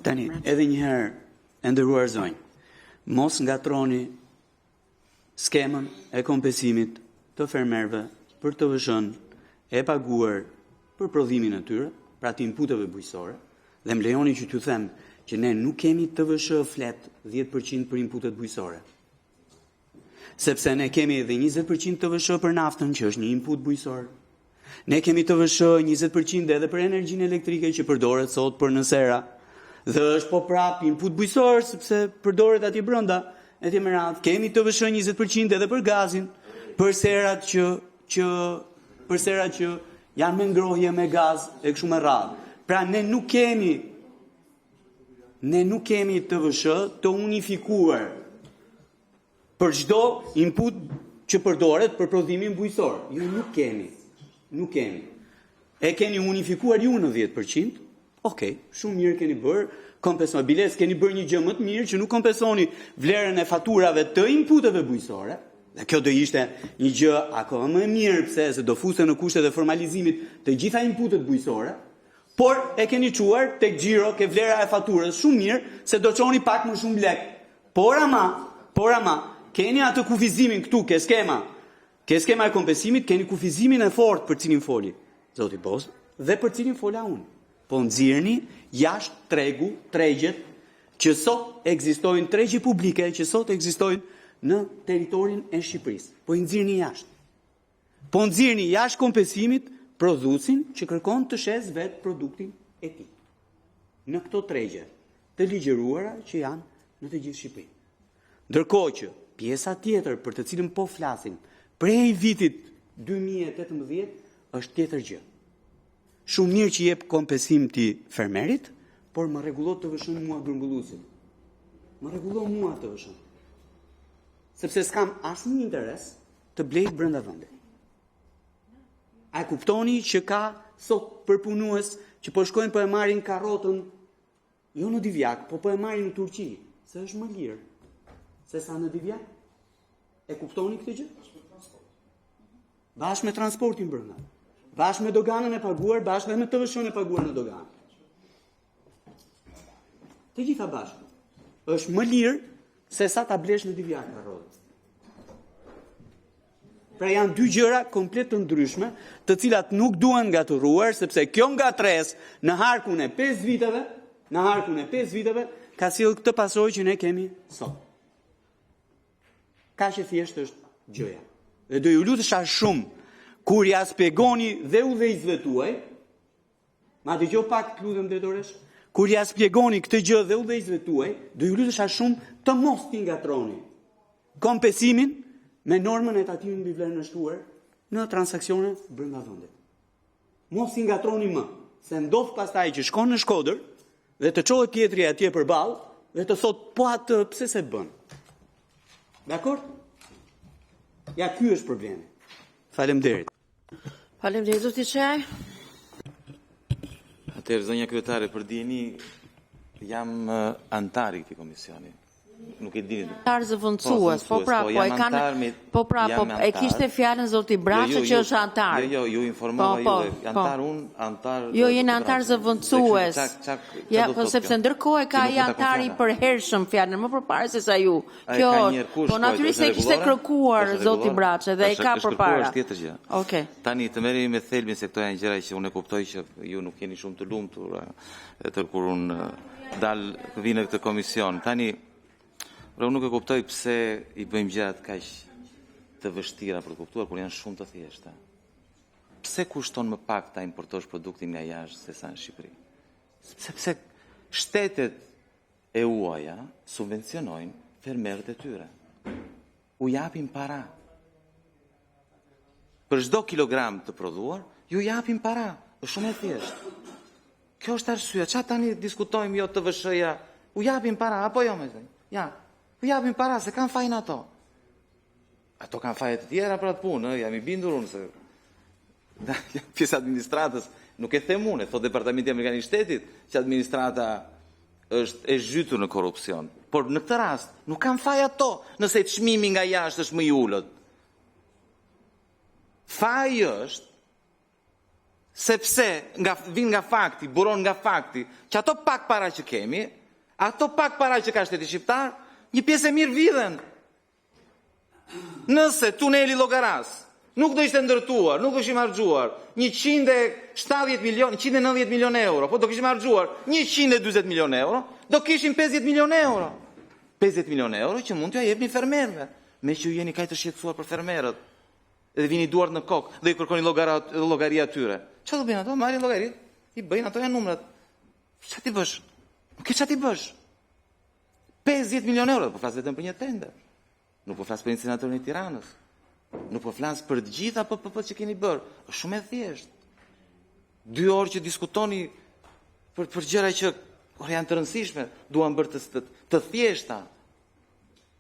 Tani, edhe një herë, e nderuar zonjë, mos ngatroni skemën e kompensimit të fermerëve për TVSH-n e paguar për prodhimin e tyre, pra të inputeve bujqësore, dhe më lejoni që t'ju them që ne nuk kemi TVSH flet 10% për inputet bujqësore. Sepse ne kemi edhe 20% TVSH për naftën, që është një input bujqësor. Ne kemi TVSH 20% edhe për energjinë elektrike që përdoret sot për në sera. Dhe është po prap input bujqësor sepse përdoret atje brenda, etj me radhë. Kemi TVSH 20% edhe për gazin, për serat që janë me ngrohje me gaz e kështu me radhë. Pra ne nuk kemi TVSH të unifikuar për çdo input që përdoret për prodhimin bujqësor. Ju nuk kemi. E keni unifikuar ju në 10%? Okej, shumë mirë keni bërë, kompensoni. Biles keni bërë një gjë më të mirë që nuk kompensoni vlerën e faturave të inputeve bujqësore. Dhe kjo do ishte një gjë akoma më e mirë, pse se do fuse në kushtet e formalizimit të gjitha inputet bujqësore, por e keni çuar tek xhiro ke vlera e faturës shumë mirë, se do çoni pak më shumë lek. Por ama, keni atë kufizimin këtu, ke skema e kompensimit, keni kufizimin e fortë për cilin foli zoti Bos dhe për cilin fola unë. Po nxirrni jashtë tregjet që sot ekzistojnë, tregje publike që sot ekzistojnë në territorin e Shqipërisë. Po i nxirrni jashtë. Po nxirrni jashtë kompensimit prodhuesin që kërkon të shes vetë produktin e tij. Në këto tregje të ligjëruara që janë në të gjithë Shqipërinë. Ndërkohë që pjesa tjetër për të cilën po flasim, prej vitit 2018 është tjetër gjë. Shumë mirë që jep kompensim ti fermerit, por më rregullon TVSH-n mua grumbulluesin. Më rregullon mua TVSH-n. Sepse s'kam asnjë interes të blej brenda vendit. A e kuptoni që ka sot përpunues që po shkojnë po e marrin karrotën jo në Divjak, po e marrin në Turqi, se është më lirë se sa në Divjak? E kuptoni këtë gjë? Bashkë me transportin brenda. Bashkë me doganën e paguar, bashkë me TVSH-n e paguar në doganë. Të gjitha bashkë. Është më lirë se sa ta blesh në Divjak karrotën. Pra janë dy gjëra komplet të ndryshme, të cilat nuk duhen ngaturuar, sepse kjo ngatres në harkun e 5 viteve, ka sjellë këtë pasojë që ne kemi sot. Ka që thjesht është gjëja. Dhe do ju lutesha shumë, kur ja spjegoni dhe udhëheqësve tuaj, ma dëgjoj pak lutem drejtoresh, kur ja spjegoni këtë gjë dhe udhëheqësve tuaj, do ju lutesha shumë të mos t'i ngatroni kompensimin me normën e tatimit mbi vlerën e shtuar në transakcione brenda vendit. Mos i ngatroni më, se ndodh pastaj që shkon në Shkodër dhe të çohet tjetri atje përballë dhe të thot po atë pse se bën. Dakor? Ja, ky është problemi. Faleminderit. Faleminderit, zoti Çaj. Atëherë, zonja kryetare, për dijeni, jam antar i këtij komisioni. Nuk e dini. Antar zëvendësues, po e kanë e kishte fjalën zoti Braçë që është antar. Jo, ju informova ju, antar unë, antar. Jo, jeni antar zëvendësues. Ja, po sepse ndërkohë ka ai antari i përhershëm fjalën më përpara se sa ju. Kjo, po natyrisht e kishte kërkuar zoti Braçë dhe e ka përpara. Okej. Tani të merremi me thelbin se këto janë gjëra që unë e kuptoj që ju nuk jeni shumë të lumtur kur unë vi në këtë komision. Tani unë nuk e kuptoj pse i bëjmë gjërat kaq të vështira për të kuptuar kur janë shumë të thjeshta. Pse kushton më pak ta importosh produktin nga jashtë se sa në Shqipëri? Sepse shtetet e huaja subvencionojnë fermerët e tyre. U japin para. Për çdo kilogram të prodhuar, ju japin para. Është shumë e thjeshtë. Kjo është arsyeja. Çfarë tani diskutojmë jo TVSH-ja? U japin para apo jo më thënë? Ja. U japin para se kanë fajin ato. Ato kanë fajet të tjera për atë punë, jam i bindur unë se pjesë administratës, nuk e them unë, e thot Departamenti Amerikan i Shtetit që administrata është e zhytur në korrupsion. Por në këtë rast nuk kanë faj ato, nëse çmimi nga jashtë është më i ulët. Faji është sepse vin nga fakti, buron nga fakti, që ato pak para që kemi, ato pak para që ka shteti shqiptar, një pjesë e mirë vidhen. Nëse tuneli Llogaras nuk do ishte ndërtuar, nuk do kishim harxuar 170 milion, 190 milion euro, po do kishim harxuar 140 milion euro, do kishim 50 milion euro. 50 milion euro që mund t'ja jepni fermerëve, me që ju jeni kaq të shqetësuar për fermerët, dhe vini duart në kokë dhe i kërkoni llogari atyre. Çfarë do bëjnë ato? Marrin llogari, i bëjnë, ato janë numrat. Çfarë ti bësh? Nuk e çfarë ti bësh? 50 milion euro, po flas vetëm për një tender. Nuk po flas për incineratorën e Tiranës. Nuk po flas për të gjitha PPP që keni bërë. Është shumë e thjeshtë. 2 orë që diskutoni për gjëra që janë të rëndësishme, duan bërë të thjeshta.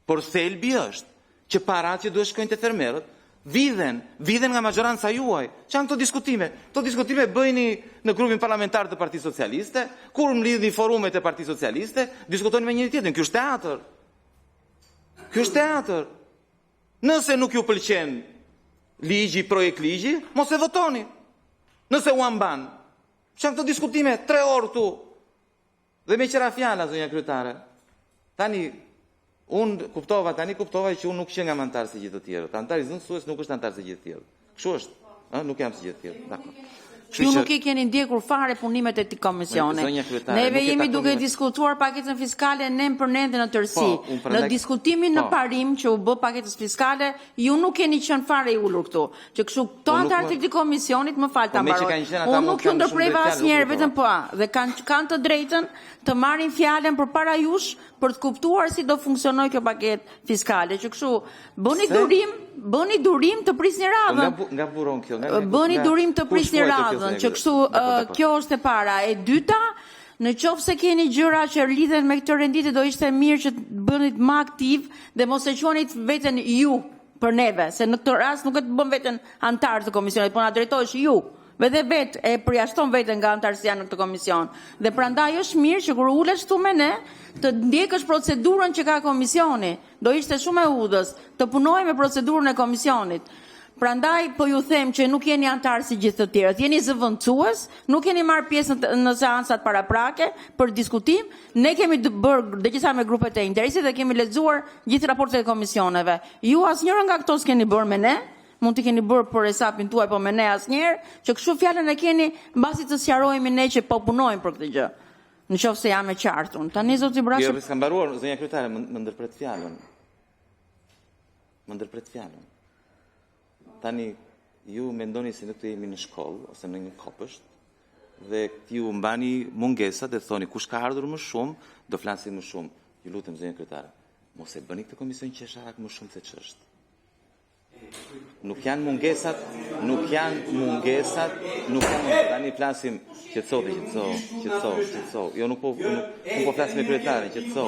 Por thelbi është që parat që duhet shkojnë te fermerët vidhen nga majoranca juaj. Çan këto diskutime? Këto diskutime bëjni në grupin parlamentar të Partisë Socialiste, kur mlidhni forumet e Partisë Socialiste, diskutoni me njëri tjetrin. Ky është teatër. Ky është teatër. Nëse nuk ju pëlqen projekt ligji, mos e votoni. Nëse u amban. Çan këto diskutime 3 orë këtu. Dhe me qëra fjala, zonja kryetare. Tani unë kuptova që unë nuk që nga antar si gjithë të tjerët. Antar i zënësues nuk është antar si gjithë të tjerët. Kështu është, nuk jam si gjithë të tjerët. Dakor. Ju nuk i keni ndjekur fare punimet e këtij komisioni. Neve jemi duke diskutuar paketën fiskale nem për nende në tërësi. Në diskutimin në parim që u bë paketës fiskale, ju nuk keni qenë fare i ulur këtu. Që kështu këto antarë të këtij komisionit, më fal ta mbaroj. Unë nuk ju ndërpreva asnjëherë, vetëm po, dhe kanë të drejtën të marrin fjalën përpara jush për të kuptuar si do funksionojë kjo paketë fiskale. Që kështu bëni durim të prisni radhën. Nga buron kjo, bëni durim të prisni radhën, që kështu kjo është e para. E dyta, në qoftë se keni gjëra që lidhen me këtë renditje, do ishte mirë që të bënit më aktiv dhe mos e quanit veten ju për neve, se në këtë rast nuk e të bën veten antar të komisionit, po na drejtohesh ju. Dhe vetë e përjashton veten nga antarësia në këtë komision. Dhe prandaj është mirë që kur ulesh këtu me ne, të ndjekësh procedurën që ka komisioni. Do ishte shumë e udhës të punojë me procedurën e komisionit. Prandaj po ju them që nuk jeni antar si gjithë të tjerët, jeni zëvendësues, nuk keni marrë pjesë në seancat paraprake për diskutim. Ne kemi bërë dhe gjitha me grupet e interesit dhe kemi lexuar gjithë raportet e komisioneve. Ju asnjëra nga këto s'keni bërë me ne. Mund të keni bërë për hesapin tuaj, po me ne asnjëherë, që kështu fjalën e keni mbasi të sqarojmë ne që po punojmë për këtë gjë. Në qoftë se jam e qartë unë. Tani zoti Brashi. Jo, s'kam mbaruar, zonja kryetare, më ndërpret fjalën. Tani ju mendoni se nuk të jemi në shkollë ose në një kopësht dhe ju mbani mungesat dhe thoni kush ka ardhur më shumë, do flasim më shumë. Ju lutem zonja kryetare, mos e bëni këtë komision qesharak më shumë se ç'është. Nuk janë mungesat, tani flasim, qetëso. Jo, nuk po flasim me kryetarin, qetëso.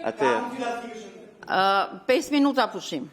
Atë 5 minuta pushim.